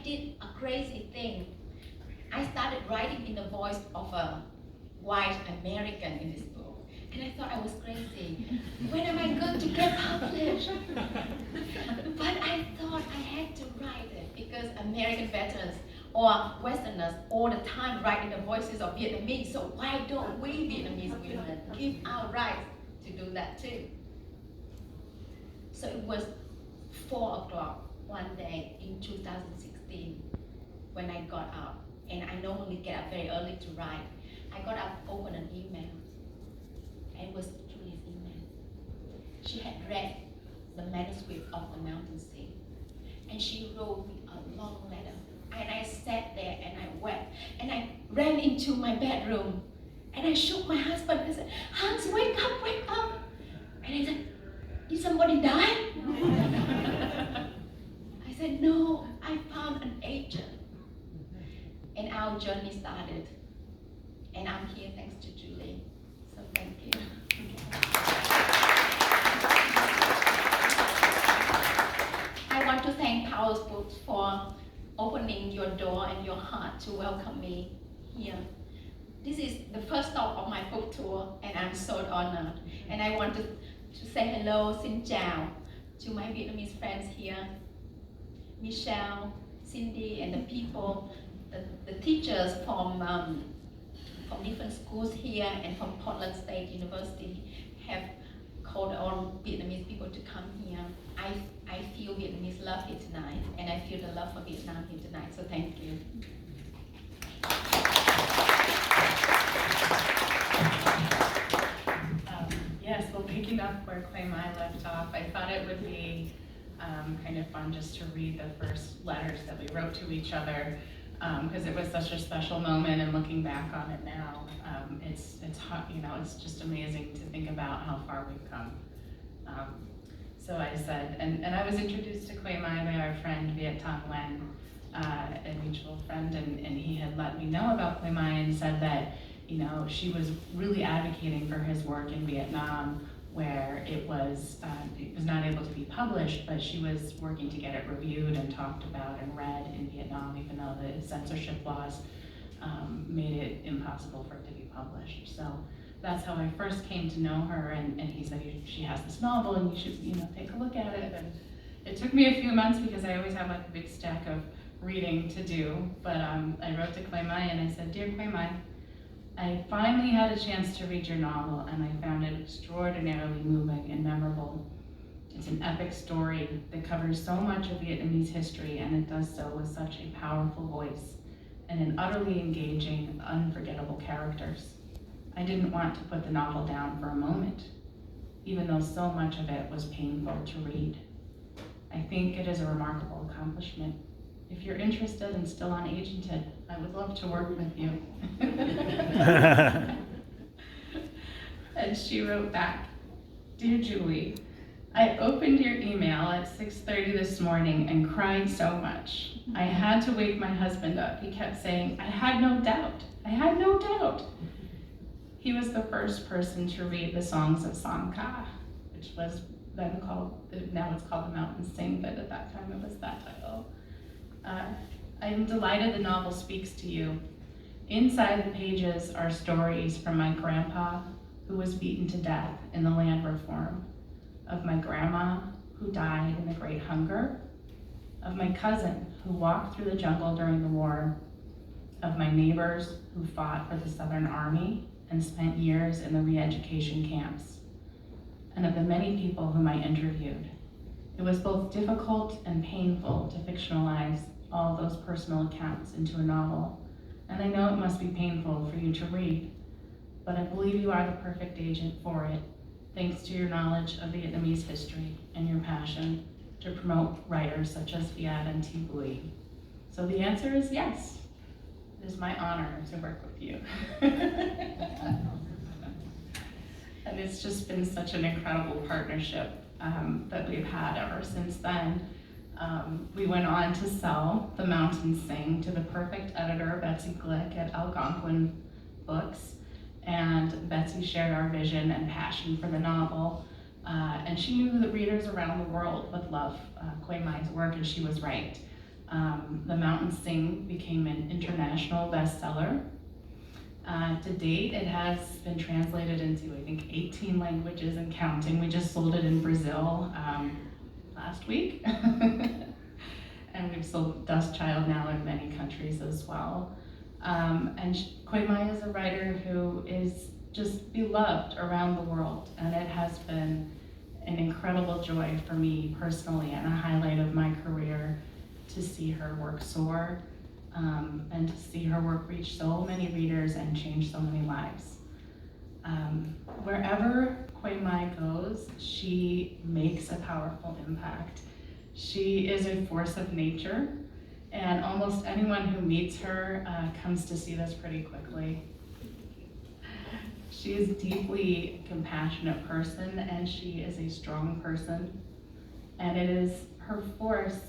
did a crazy thing. I started writing in the voice of a white American in this book. And I thought I was crazy. When am I going to get published? But I thought I had to write it because American veterans or Westerners all the time write in the voices of Vietnamese. So why don't we Vietnamese women give our rights to do that too? So it was 4 o'clock one day in 2016 when I got up. And I normally get up very early to write. I got up, opened an email. And it was Julie's email. She had read the manuscript of The Mountain Sing. And she wrote me a long letter. And I sat there and I wept. And I ran into my bedroom. And I shook my husband and said, Hans, wake up, wake up. And he said, did somebody die? I said, no, I found an agent. And our journey started. And I'm here thanks to Julie. So thank you. I want to thank Powell's Books for opening your door and your heart to welcome me here. This is the first stop of my book tour, and I'm so honored. And I want to say hello, xin chào, to my Vietnamese friends here, Michelle, Cindy, and the people, the teachers from different schools here and from Portland State University have called on Vietnamese people to come here. I feel Vietnamese love here tonight, and I feel the love for Vietnam here tonight, so thank you. Yes, well, picking up where Quế Mai left off, I thought it would be kind of fun just to read the first letters that we wrote to each other, because it was such a special moment, and looking back on it now, it's hot, you know, it's just amazing to think about how far we've come. So I said, and I was introduced to Quế Mai by our friend Viet Thanh Nguyen, a mutual friend, and he had let me know about Quế Mai and said that, you know, she was really advocating for his work in Vietnam, where it was not able to be published, but she was working to get it reviewed and talked about and read in Vietnam, even though the censorship laws made it impossible for it to be published. So that's how I first came to know her, and he said, she has this novel and you should, you know, take a look at it. And it took me a few months because I always have like a big stack of reading to do, but I wrote to Quế Mai and I said, Dear Quế Mai, I finally had a chance to read your novel, and I found it extraordinarily moving and memorable. It's an epic story that covers so much of Vietnamese history, and it does so with such a powerful voice and in utterly engaging, unforgettable characters. I didn't want to put the novel down for a moment, even though so much of it was painful to read. I think it is a remarkable accomplishment. If you're interested and still unagented, I would love to work with you. And she wrote back, Dear Julie, I opened your email at 6:30 this morning and cried so much. I had to wake my husband up. He kept saying, I had no doubt. I had no doubt. He was the first person to read the Songs of Song Ca, which was then called, now it's called The Mountain Sing, but at that time it was that title. I am delighted the novel speaks to you. Inside the pages are stories from my grandpa, who was beaten to death in the land reform, of my grandma, who died in the Great Hunger, of my cousin, who walked through the jungle during the war, of my neighbors who fought for the Southern Army and spent years in the re-education camps, and of the many people whom I interviewed. It was both difficult and painful to fictionalize all those personal accounts into a novel, and I know it must be painful for you to read, but I believe you are the perfect agent for it, thanks to your knowledge of Vietnamese history and your passion to promote writers such as Viet and Thi Bui. So the answer is yes. It is my honor to work with you. And it's just been such an incredible partnership that we've had ever since then. We went on to sell The Mountain Sing to the perfect editor, Betsy Glick at Algonquin Books, and Betsy shared our vision and passion for the novel, and she knew that readers around the world would love Quế Mai's work, and she was right. The Mountain Sing became an international bestseller. To date, it has been translated into, I think, 18 languages and counting. We just sold it in Brazil last week. And we've sold Dust Child now in many countries as well. And Quế Mai is a writer who is just beloved around the world, and it has been an incredible joy for me personally and a highlight of my career to see her work soar, and to see her work reach so many readers and change so many lives. Wherever Quế Mai goes, she makes a powerful impact. She is a force of nature, and almost anyone who meets her comes to see this pretty quickly. She is a deeply compassionate person, and she is a strong person. And it is her force,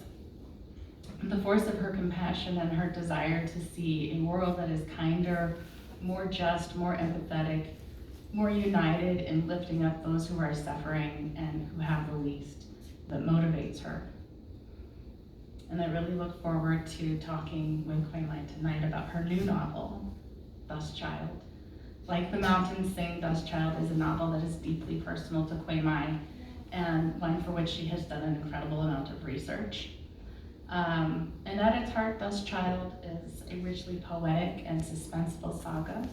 the force of her compassion and her desire to see a world that is kinder, more just, more empathetic, more united in lifting up those who are suffering and who have the least, that motivates her. And I really look forward to talking with Quế Mai tonight about her new novel, Dust Child. Like The Mountains Sing, Dust Child is a novel that is deeply personal to Quế Mai, and one for which she has done an incredible amount of research. And at its heart, Dust Child is a richly poetic and suspenseful saga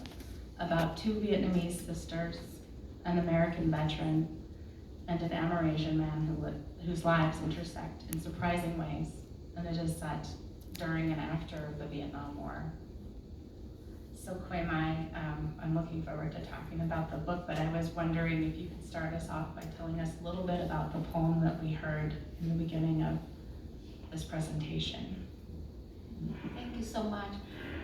about two Vietnamese sisters, an American veteran, and an Amerasian man whose lives intersect in surprising ways, and it is set during and after the Vietnam War. So Quế Mai, I'm looking forward to talking about the book, but I was wondering if you could start us off by telling us a little bit about the poem that we heard in the beginning of this presentation. Thank you so much.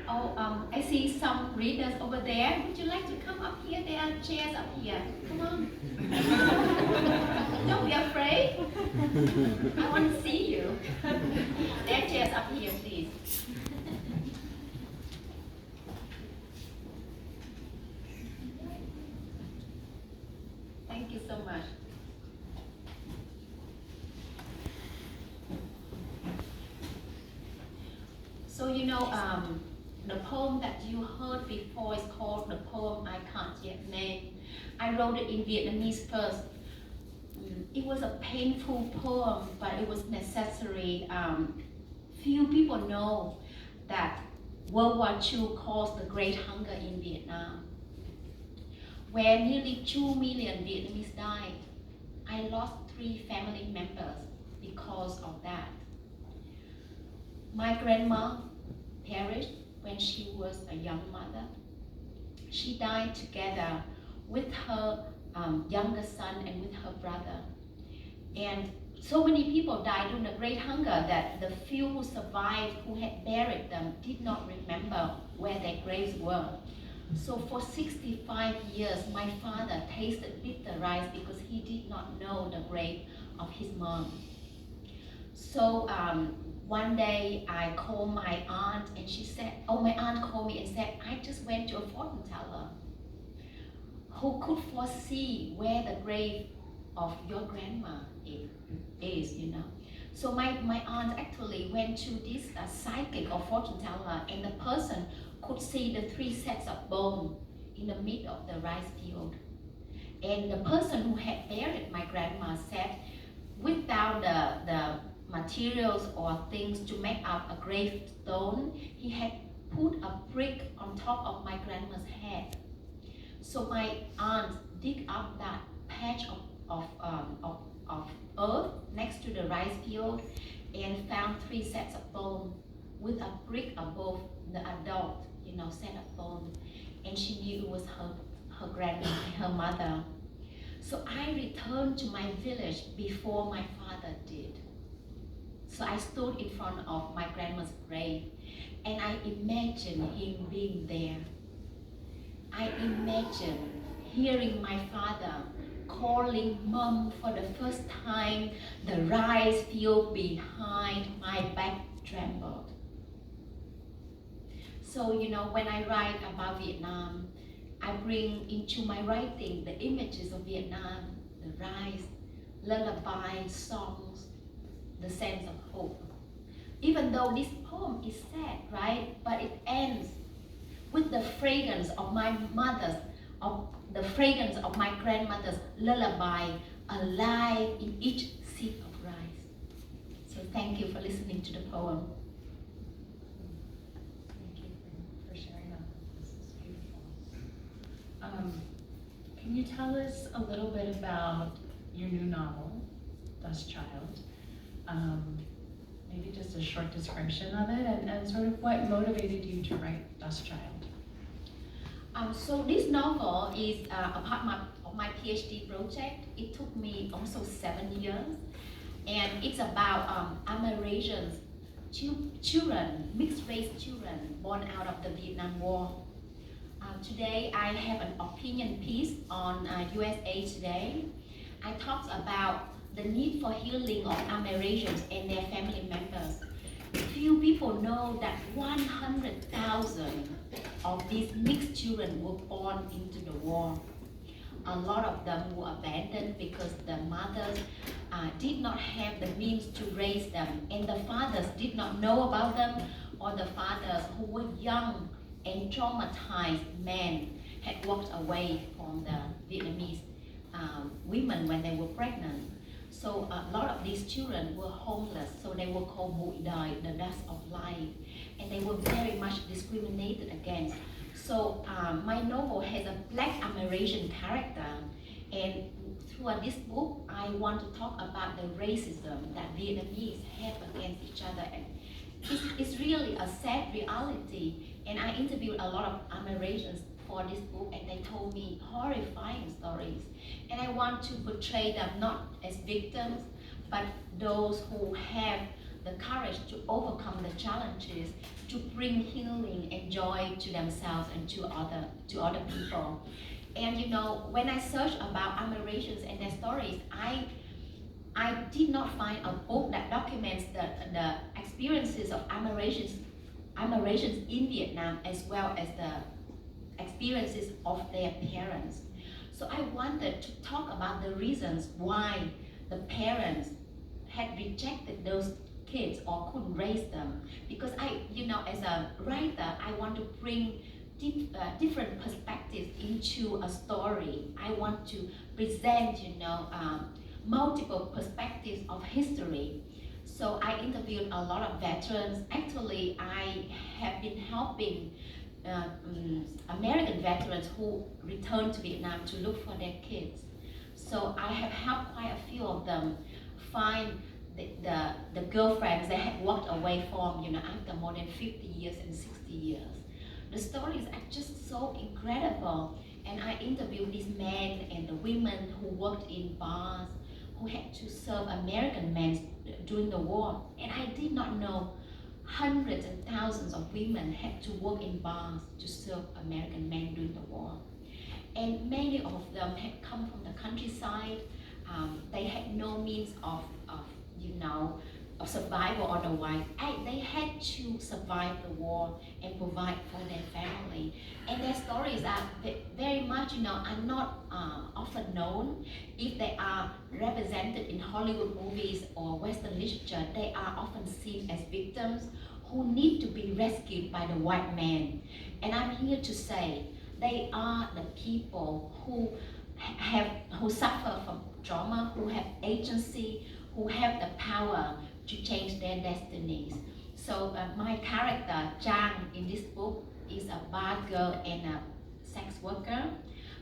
Oh, I see some readers over there. Would you like to come up here? There are chairs up here. Come on. Don't be afraid. I want to see you. There are chairs up here, please. Thank you so much. So the poem that you heard before is called the poem I Can't Yet Name. I wrote it in Vietnamese first. It was a painful poem, but it was necessary. Few people know that World War II caused the Great Hunger in Vietnam, where nearly 2 million Vietnamese died. I lost 3 family members because of that. My grandma perished when she was a young mother. She died together with her younger son and with her brother. And so many people died during the Great Hunger that the few who survived, who had buried them, did not remember where their graves were. So for 65 years, my father tasted bitter rice because he did not know the grave of his mom. So one day I called my aunt and she said, my aunt called me and said, I just went to a fortune teller who could foresee where the grave of your grandma is. So my aunt actually went to this psychic or fortune teller, and the person could see the 3 sets of bone in the middle of the rice field. And the person who had buried my grandma said, without the materials or things to make up a gravestone, he had put a brick on top of my grandma's head. So my aunt dig up that patch of earth next to the rice field and found 3 sets of bone with a brick above the adult, set of bone. And she knew it was her grandma, her mother. So I returned to my village before my father did. So I stood in front of my grandma's grave and I imagined him being there. I imagined hearing my father calling Mom for the first time. The rice field behind my back trembled. So, when I write about Vietnam, I bring into my writing the images of Vietnam, the rice, lullaby, songs, the sense of hope. Even though this poem is sad, right? But it ends with the fragrance of my mother's, of the fragrance of my grandmother's lullaby alive in each seed of rice. So thank you for listening to the poem. Thank you for sharing that. This is beautiful. Can you tell us a little bit about your new novel, Dust Child? Maybe just a short description of it and sort of what motivated you to write Dust Child? So this novel is a part of my PhD project. It took me also 7 years, and it's about Amerasian children, mixed race children born out of the Vietnam War. Today I have an opinion piece on USA Today. I talked about the need for healing of Amerasians and their family members. Few people know that 100,000 of these mixed children were born into the war. A lot of them were abandoned because the mothers did not have the means to raise them, and the fathers did not know about them, or the fathers who were young and traumatized men had walked away from the Vietnamese women when they were pregnant. So a lot of these children were homeless, so they were called bụi đời, the dust of life, and they were very much discriminated against. So my novel has a black Amerasian character, and through this book, I want to talk about the racism that Vietnamese have against each other. And it's really a sad reality, and I interviewed a lot of Amerasians for this book, and they told me horrifying stories. And I want to portray them not as victims, but those who have the courage to overcome the challenges, to bring healing and joy to themselves and to other people. And you know, when I searched about Amerasians and their stories, I did not find a book that documents the experiences of Amerasians in Vietnam, as well as the experiences of their parents. So I wanted to talk about the reasons why the parents had rejected those kids or couldn't raise them. Because as a writer, I want to bring different perspectives into a story. I want to present, multiple perspectives of history. So I interviewed a lot of veterans. Actually, I have been helping American veterans who returned to Vietnam to look for their kids. So I have helped quite a few of them find the girlfriends they had walked away from, after more than 50 years and 60 years. The stories are just so incredible. And I interviewed these men and the women who worked in bars, who had to serve American men during the war. And I did not know hundreds and thousands of women had to work in bars to serve American men during the war. And many of them had come from the countryside. They had no means of survival otherwise. They had to survive the war and provide for their family. And their stories are very much, are not often known. If they are represented in Hollywood movies or Western literature, they are often seen as victims who need to be rescued by the white man. And I'm here to say they are the people who suffer from trauma, who have agency, who have the power to change their destinies. So my character, Trang, in this book is a bar girl and a sex worker,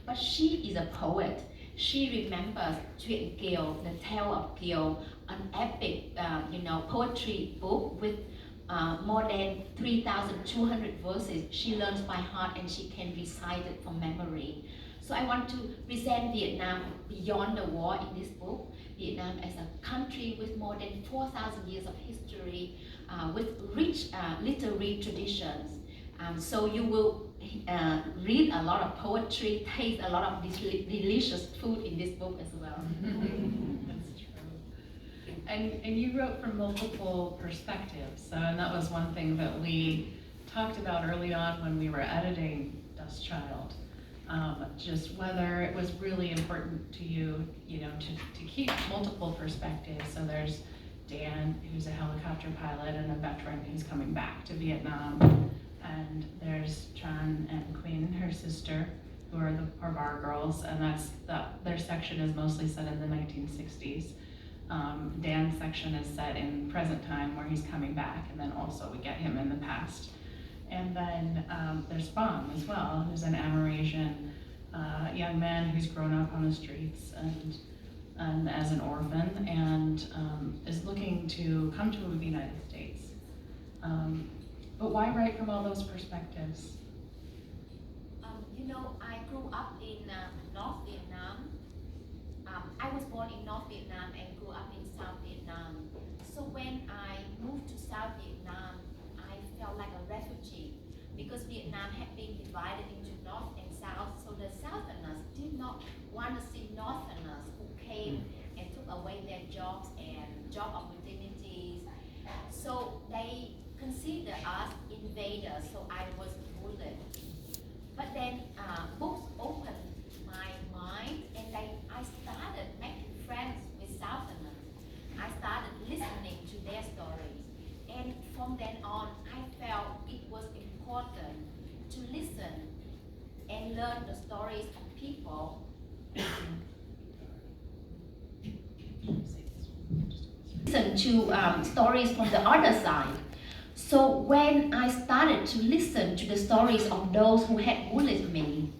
but she is a poet. She remembers Chuyện Kiều, the Tale of Kiều, an epic poetry book with more than 3,200 verses. She learns by heart and she can recite it from memory. So I want to present Vietnam beyond the war in this book. Vietnam as a country with more than 4,000 years of history, with rich literary traditions. So you will read a lot of poetry, taste a lot of delicious food in this book as well. That's true. And you wrote from multiple perspectives, and that was one thing that we talked about early on when we were editing Dust Child. Just whether it was really important to you, to keep multiple perspectives. So there's, Dan, who's a helicopter pilot and a veteran who's coming back to Vietnam. And there's Chan and Queen, her sister, who are the Parvar girls, and their section is mostly set in the 1960s. Dan's section is set in present time where he's coming back, and then also we get him in the past. And then there's Bong as well, who's an Amerasian young man who's grown up on the streets and as an orphan, and is looking to come to the United States. But why write from all those perspectives? You know, I grew up in North Vietnam. I was born in North Vietnam and grew up in South Vietnam. So when I moved to South Vietnam, I felt like a refugee because Vietnam had been divided into North and South. So the Southerners did not want to see Northerners who came and took away their jobs and job opportunities. So they considered us invaders, so I was bullied. But then books opened my mind, and I started making friends with Southerners. I started listening to their stories, and from then on, I felt it was important to listen and learn the stories of people. Listen to stories from the other side. So when I started to listen to the stories of those who had bullied me,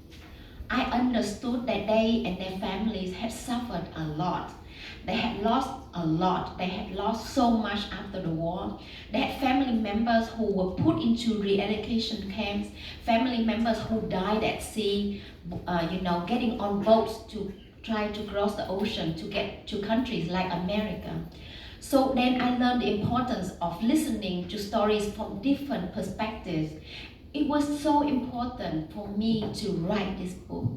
I understood that they and their families had suffered a lot. They had lost a lot. They had lost so much after the war. They had family members who were put into re-education camps, family members who died at sea, getting on boats to try to cross the ocean to get to countries like America. So then I learned the importance of listening to stories from different perspectives. It was so important for me to write this book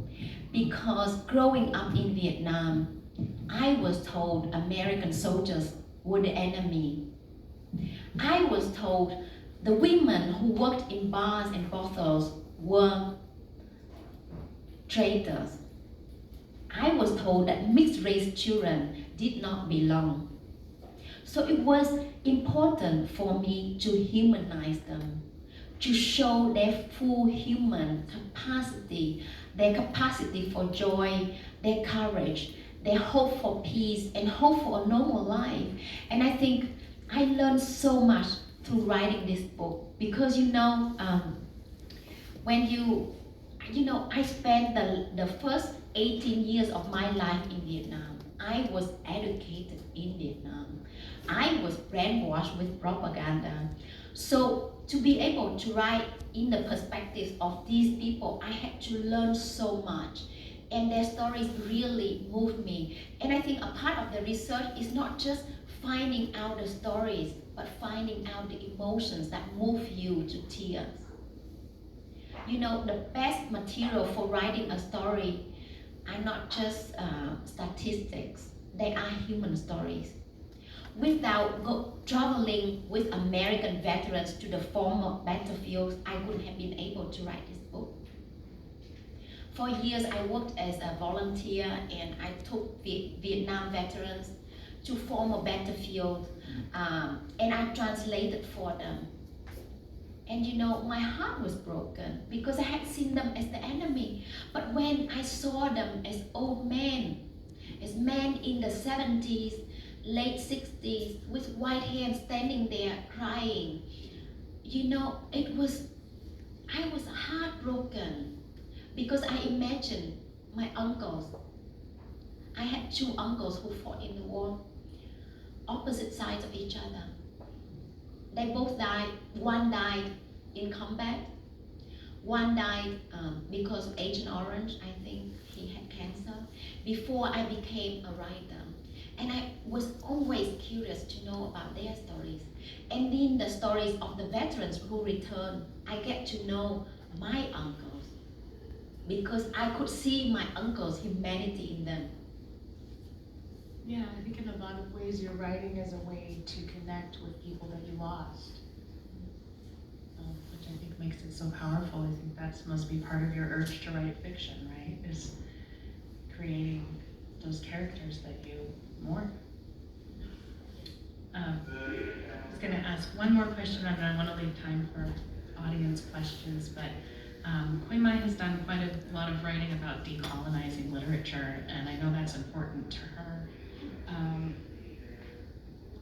because growing up in Vietnam, I was told American soldiers were the enemy. I was told the women who worked in bars and brothels were traitors. I was told that mixed race children did not belong. So it was important for me to humanize them, to show their full human capacity, their capacity for joy, their courage, their hope for peace, and hope for a normal life. And I think I learned so much through writing this book because I spent the first 18 years of my life in Vietnam. I was educated in Vietnam. I was brainwashed with propaganda. So to be able to write in the perspectives of these people, I had to learn so much. And their stories really moved me. And I think a part of the research is not just finding out the stories, but finding out the emotions that move you to tears. You know, the best material for writing a story are not just statistics, they are human stories. Without traveling with American veterans to the former battlefields, I wouldn't have been able to write this book. For years, I worked as a volunteer and I took Vietnam veterans to former battlefields and I translated for them. And my heart was broken because I had seen them as the enemy. But when I saw them as old men, as men in the 70s, late 60s, with white hair standing there crying, I was heartbroken because I imagined my uncles. I had two uncles who fought in the war, opposite sides of each other. They both died. One died in combat. One died because of Agent Orange. I think he had cancer. Before I became a writer. And I was always curious to know about their stories. And in the stories of the veterans who returned, I get to know my uncles because I could see my uncles' humanity in them. Yeah, I think in a lot of ways you're writing as a way to connect with people that you lost, which I think makes it so powerful. I think that must be part of your urge to write fiction, right? Is creating those characters that you mourn. I was going to ask one more question, and I want to leave time for audience questions, but Quế Mai has done quite a lot of writing about decolonizing literature, and I know that's important to her.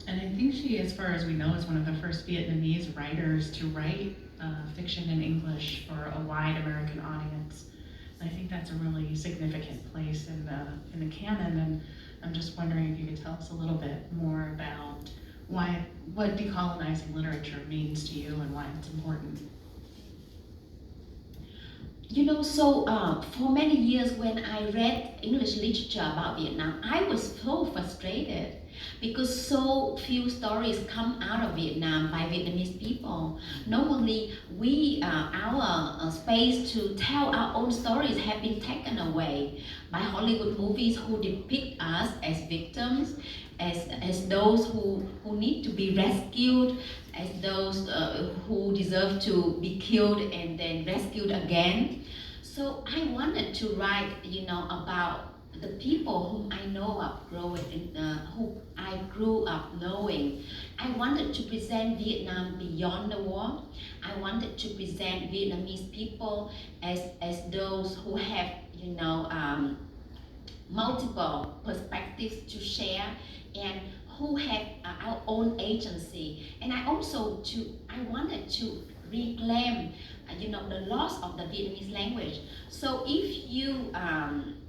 And I think she, as far as we know, is one of the first Vietnamese writers to write fiction in English for a wide American audience. And I think that's a really significant place in the canon, and I'm just wondering if you could tell us a little bit more about what decolonizing literature means to you and why it's important. You know, so for many years when I read English literature about Vietnam, I was so frustrated because so few stories come out of Vietnam by Vietnamese people. Normally, our space to tell our own stories have been taken away by Hollywood movies who depict us as victims, as those who need to be rescued, as those who deserve to be killed and then rescued again. So I wanted to write, about the people whom I know of who I grew up knowing. I wanted to present Vietnam beyond the war. I wanted to present Vietnamese people as those who have, multiple perspectives to share and who have our own agency. And I wanted to reclaim, the loss of the Vietnamese language. So if you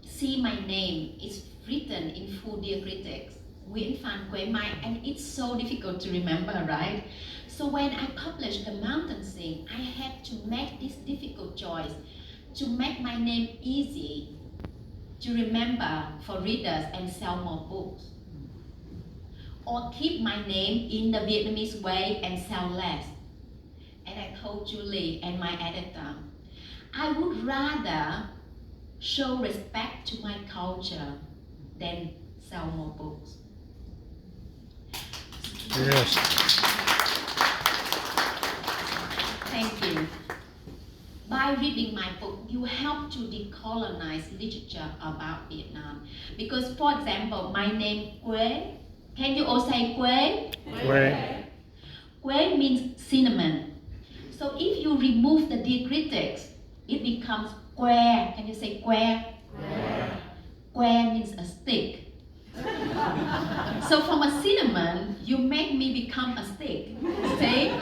see my name, it's written in full diacritics, Nguyễn Phan Quế Mai, and it's so difficult to remember, right? So when I published The Mountain Sing, I had to make this difficult choice to make my name easy to remember for readers and sell more books, or keep my name in the Vietnamese way and sell less. And I told Julie and my editor, I would rather show respect to my culture than sell more books. Yes. Thank you. By reading my book, you help to decolonize literature about Vietnam. Because, for example, my name Quế, can you all say Quế? Quế. Quế means cinnamon. So if you remove the diacritics, it becomes que. Can you say que? Que means a stick. So from a cinnamon, you make me become a stick. See?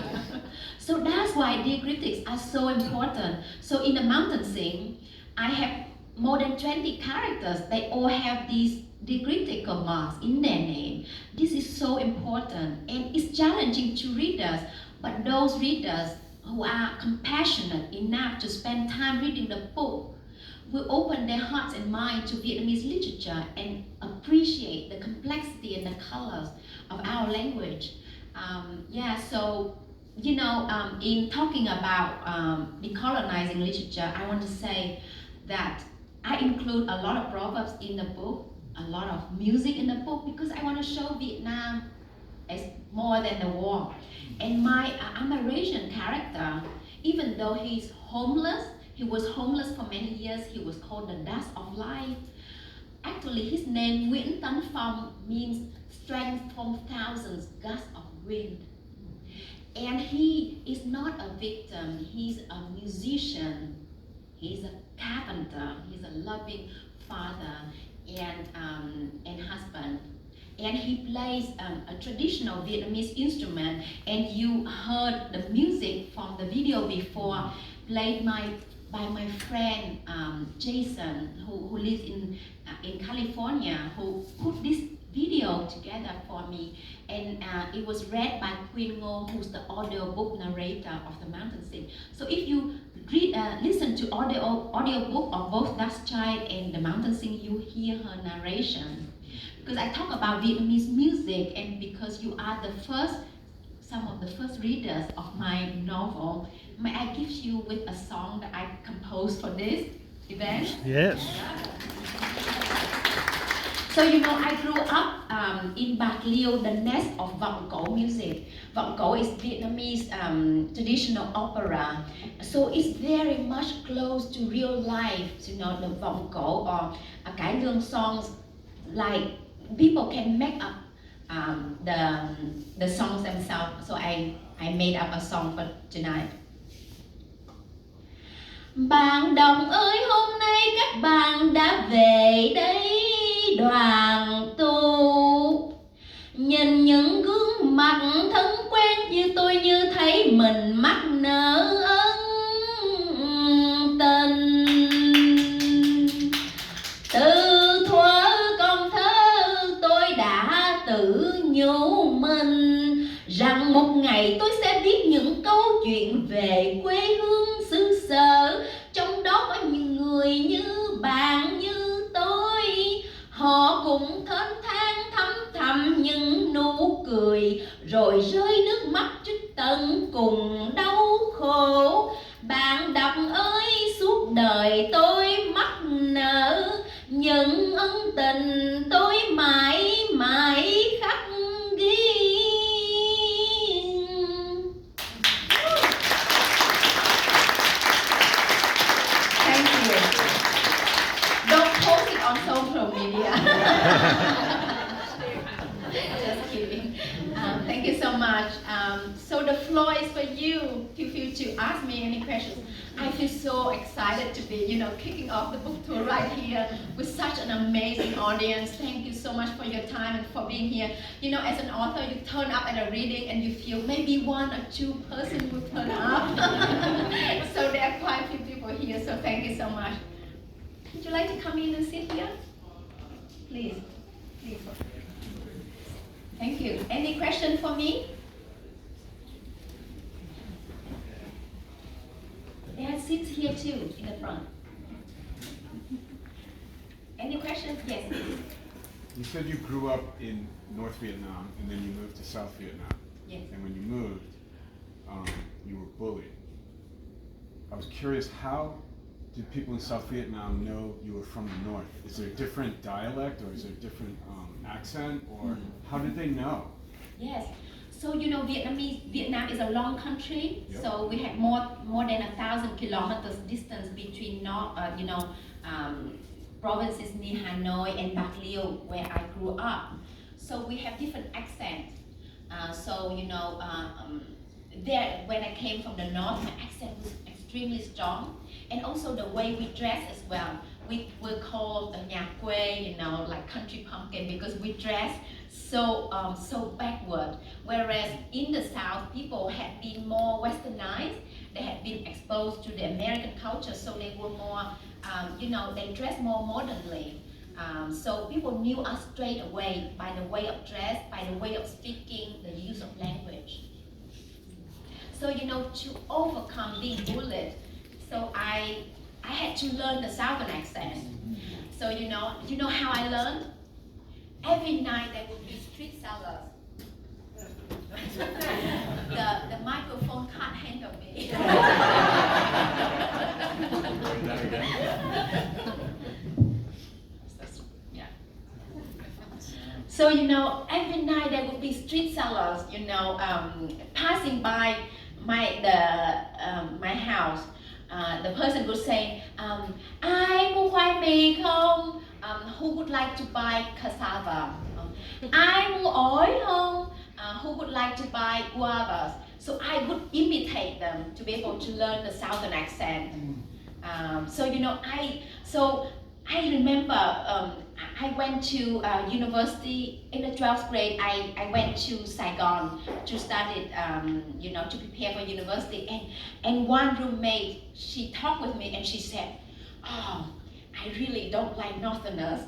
So that's why diacritics are so important. So in The Mountain Sing, I have more than 20 characters. They all have these diacritical marks in their name. This is so important, and it's challenging to readers, but those readers who are compassionate enough to spend time reading the book will open their hearts and minds to Vietnamese literature and appreciate the complexity and the colors of our language. In talking about decolonizing literature, I want to say that I include a lot of proverbs in the book, a lot of music in the book, because I want to show Vietnam as more than the war. And I'm a Eurasian character, even though he was homeless for many years, he was called the dust of life. Actually, his name, Nguyễn Tấn Phong, means strength from thousands, gusts of wind. And he is not a victim, he's a musician, he's a carpenter, he's a loving father and husband. And he plays a traditional Vietnamese instrument, and you heard the music from the video before, played by my friend Jason, who lives in California, who put this video together for me, and it was read by Queen Ngô, who's the audiobook narrator of The Mountain Sing. So if you listen to audiobook of both Dust Child and The Mountain Sing, you hear her narration. Because I talk about Vietnamese music, and because you are some of the first readers of my novel, may I give you with a song that I composed for this event? Yes. So I grew up in Bạc Liêu, the nest of vọng cổ music. Vọng cổ is Vietnamese traditional opera. So it's very much close to real life, the vọng cổ or cải lương songs. Like people can make up the songs themselves. So I made up a song for tonight. Bạn đồng ơi, hôm nay các bạn đã về đây đoàn tụ. Nhìn những gương mặt thân quen như tôi như thấy mình mắc nợ ân tình. Từ thuở còn thơ tôi đã tự nhủ mình rằng một ngày tôi sẽ viết những câu chuyện về quê hương xứ sở. Trong đó có những người như bạn như tôi, họ cũng thênh thang thấm thầm những nụ cười, rồi rơi nước mắt trước tận cùng đau khổ. Bạn đọc ơi, suốt đời tôi mắc nợ những ân tình tôi mãi mãi khắc ghi. Thank you. Don't post it on social media. Just kidding. Thank you so much. So the floor is for you. Feel free to ask me any questions. I feel so excited to be, kicking off the book tour right here with such an amazing audience. Thank you so much for your time and for being here. As an author, you turn up at a reading and you feel maybe one or two persons will turn up. So there are quite a few people here, so thank you so much. Would you like to come in and sit here? Please. Thank you. Any question for me? There are seats here too, in the front. Any questions? Yes. You said you grew up in North Vietnam and then you moved to South Vietnam. Yes. And when you moved, you were bullied. I was curious, how did people in South Vietnam know you were from the North? Is there a different dialect or is there a different accent, or how did they know? Yes. So Vietnam is a long country. Yep. So we have more than 1,000 kilometers distance between provinces near Hanoi and Bạc Liêu, where I grew up. So we have different accents. There when I came from the north, my accent was extremely strong, and also the way we dress as well. We were called nhà quê, like country pumpkin, because we dress so backward. Whereas in the South, people had been more westernized. They had been exposed to the American culture, so they were more, they dressed more modernly. So people knew us straight away by the way of dress, by the way of speaking, the use of language. So to overcome being bullied, so I had to learn the Southern accent. So you know how I learned? Every night there would be street sellers. The microphone can't handle me. Yeah. So every night there would be street sellers, passing by my house. The person would say, ai mua khoai mì không? Who would like to buy cassava? Ai mua ổi không? Who would like to buy guavas? So I would imitate them to be able to learn the Southern accent. I remember I went to university in the 12th grade. I went to Saigon to study, to prepare for university. And one roommate, she talked with me and she said, "Oh, I really don't like Northerners,"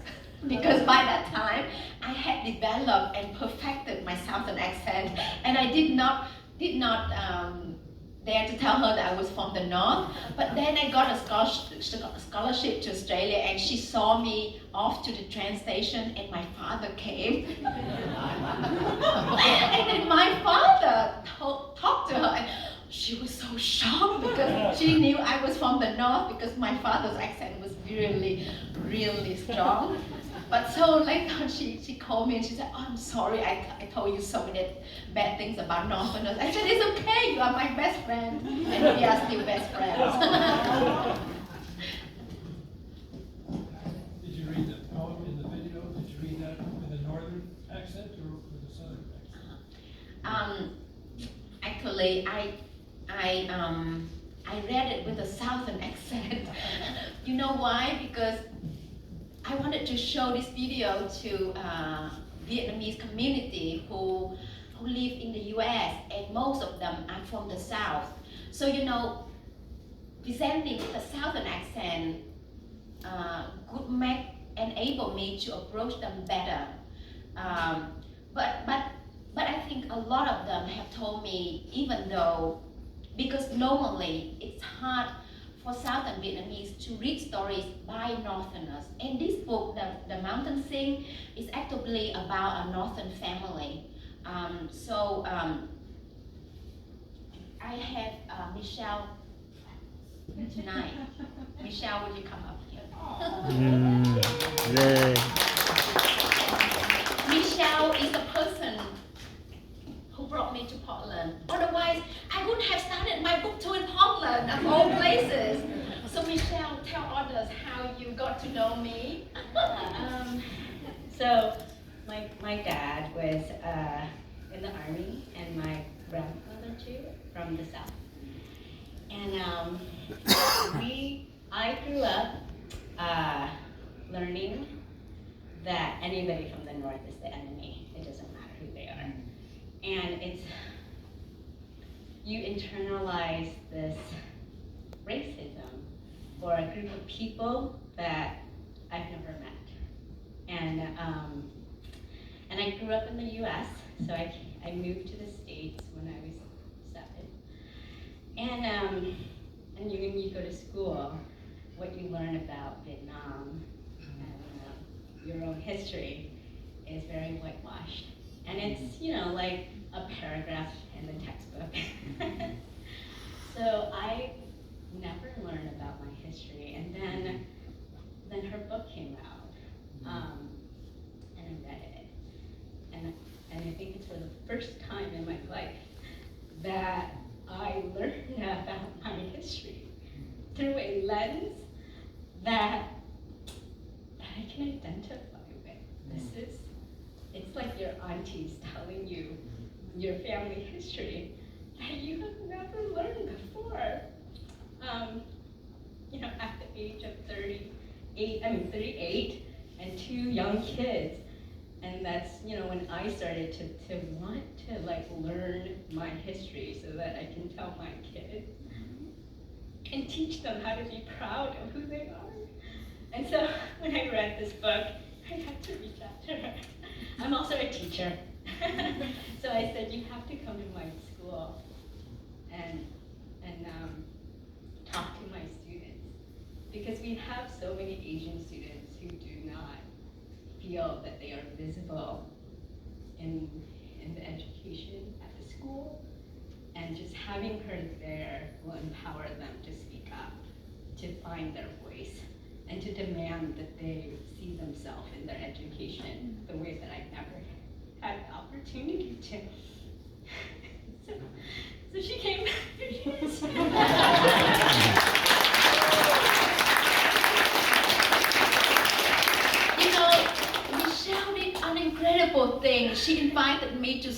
because by that time I had developed and perfected my Southern accent, and I did not dare to tell her that I was from the North. But then I got a scholarship to Australia, and she saw me off to the train station, and my father came. And then my father talked to her, and she was so shocked because she knew I was from the North, because my father's accent was really, really strong. But so later she called me and she said, "Oh, I'm sorry, I told you so many bad things about Northerners." I said, "It's okay, you are my best friend," and we are still best friends. Did you read the poem in the video? Did you read that with a northern accent or with a Actually, I read it with a southern accent. You know why? Because I wanted to show this video to Vietnamese community who live in the US, and most of them are from the South. So presenting with a southern accent could enable me to approach them better. But I think a lot of them have told me, even though, because normally it's hard for Southern Vietnamese to read stories by Northerners. And this book, The Mountain Sing, is actually about a Northern family. I have Michelle tonight. Michelle, would you come up here? Yay. Michelle is the person who brought me to Portland. Otherwise, I wouldn't have started my book tour in Portland, of all places. So Michelle, tell others how you got to know me. So my dad was in the Army, and my grandmother too, from the South. And I grew up learning that anybody from the North is the enemy. It doesn't matter who they are. And you internalize this racism for a group of people that I've never met. And I grew up in the US, so I moved to the States when I was 7. And when you go to school, what you learn about Vietnam and your own history is very whitewashed. And it's, like a paragraph in the textbook. So I never learned about my history. And then her book came out, and I read it. And I think it's for the first time in my life that I learned about my history through a lens that I can identify with. It's like your aunties telling you your family history that you have never learned before. At the age of 38, and 2 young kids. And that's, when I started to want to learn my history so that I can tell my kids and teach them how to be proud of who they are. And so when I read this book, I had to reach out to her. I'm also a teacher. So I said, you have to come to my school and talk to my students. Because we have so many Asian students who do not feel that they are visible in the education at the school. And just having her there will empower them to speak up, to find their voice, and to demand that they see themselves in their education the way that I never had the opportunity to. So she came. Michelle did an incredible thing. She invited me to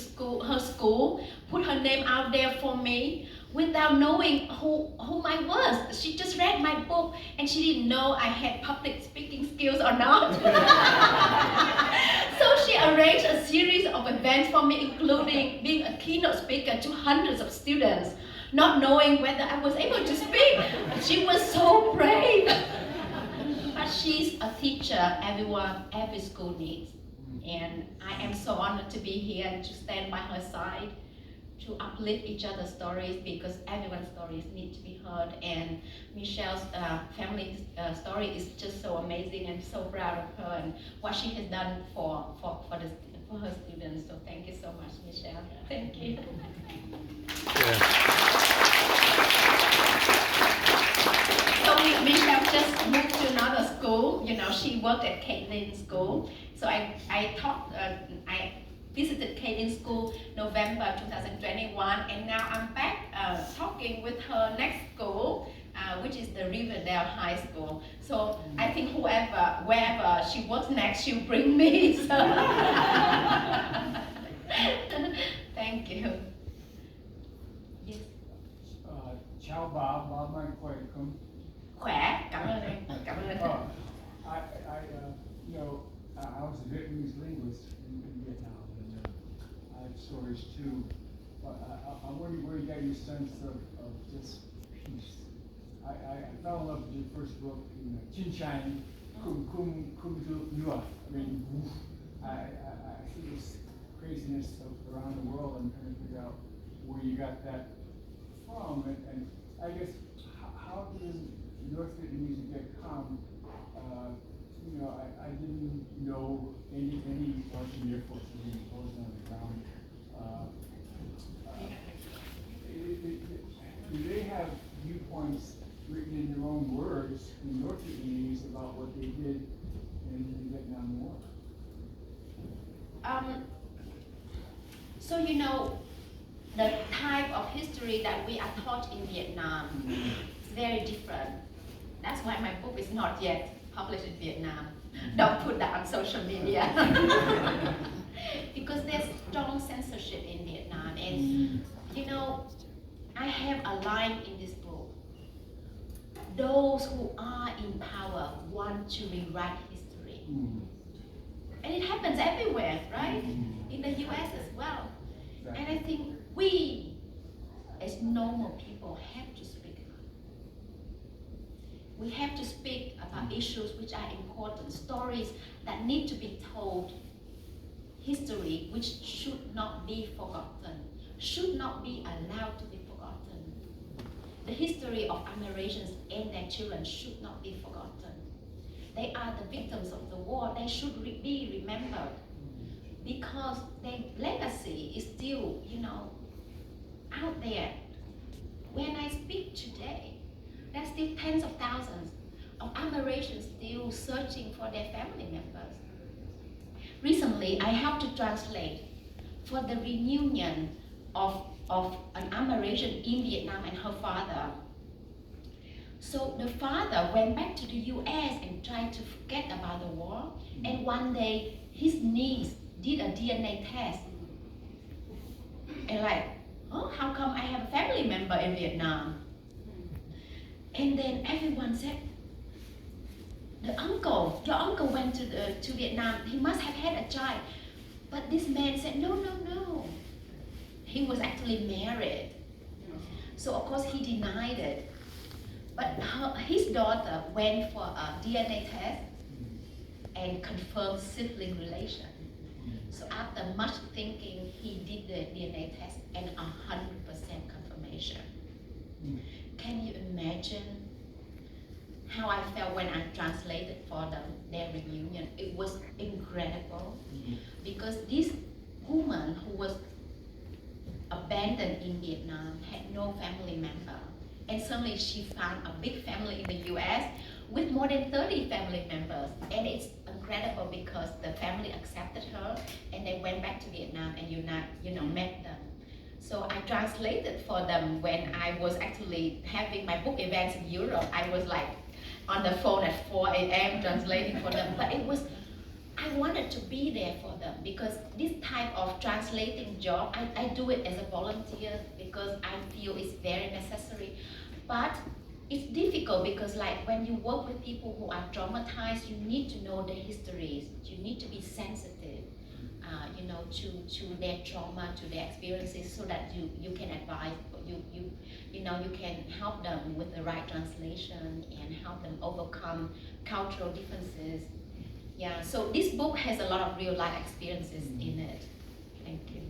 her school, put her name out there for me without knowing who I was. She just read my book and she didn't know I had public speaking skills or not. So she arranged a series of events for me, including being a keynote speaker to hundreds of students, not knowing whether I was able to speak. She was so brave. But she's a teacher every school needs. And I am so honored to be here and to stand by her side, to uplift each other's stories, because everyone's stories need to be heard. And Michelle's family story is just so amazing, and so proud of her and what she has done for her students. So thank you so much, Michelle. Thank you. So Michelle just moved to another school. She worked at Caitlin's school. So I visited Caitlin's school November 2021, and now I'm back talking with her next school, which is the Riverdale High School. So I think wherever she works next, she'll bring me. So. Thank Thank you. Yes. Chào bà Mai khỏe không? Khỏe, cảm ơn em, cảm ơn. You know, I was a Vietnamese linguist in Vietnam, and I have stories too. But I wonder where you got your sense of just peace. I fell in love with your first book, Chin Chan, Kum Du Nua. I mean, I see this craziness around the world. I'm trying to figure out where you got that from, and I guess how did North Vietnamese get come? You know, I didn't know any Russian Air Force was being posed on the ground. Do they have viewpoints written in their own words in North Vietnamese about what they did in the Vietnam War? So you know, the type of history that we are taught in Vietnam is very different. That's why my book is not yet published in Vietnam. Don't put that on social media. Because there's strong censorship in Vietnam. And you know, I have a line in this book. Those who are in power want to rewrite history. And it happens everywhere, right? In the US as well. And I think we, as normal people, have to speak up. We have to speak about issues which are important, stories that need to be told, history which should not be forgotten, should not be allowed to be forgotten. The history of Americans and their children should not be forgotten. They are the victims of the war. They should be remembered because their legacy is still, you know, out there. When I speak today, there's still tens of thousands of Americans still searching for their family members. Recently, I helped to translate for the reunion of an American in Vietnam and her father. So the father went back to the US and tried to forget about the war, and one day his niece did a DNA test. And like, oh, how come I have a family member in Vietnam? And then everyone said, your uncle went to Vietnam, he must have had a child. But this man said, no. He was actually married. So of course he denied it. But his daughter went for a DNA test and confirmed sibling relation. So after much thinking, he did the DNA test and 100% confirmation. Can you imagine how I felt when I translated for them their reunion? It was incredible because this woman who was abandoned in Vietnam had no family member, and suddenly she found a big family in the US with more than 30 family members, and it's incredible because the family accepted her and they went back to Vietnam and met them. So I translated for them when I was actually having my book events in Europe. I was like on the phone at 4 a.m. translating for them, but I wanted to be there for them because this type of translating job, I do it as a volunteer because I feel it's very necessary. But it's difficult because like when you work with people who are traumatized, you need to know the histories. You need to be sensitive, to their trauma, to their experiences, so that you can advise, you can help them with the right translation and help them overcome cultural differences. Yeah, so this book has a lot of real life experiences in it. Thank you.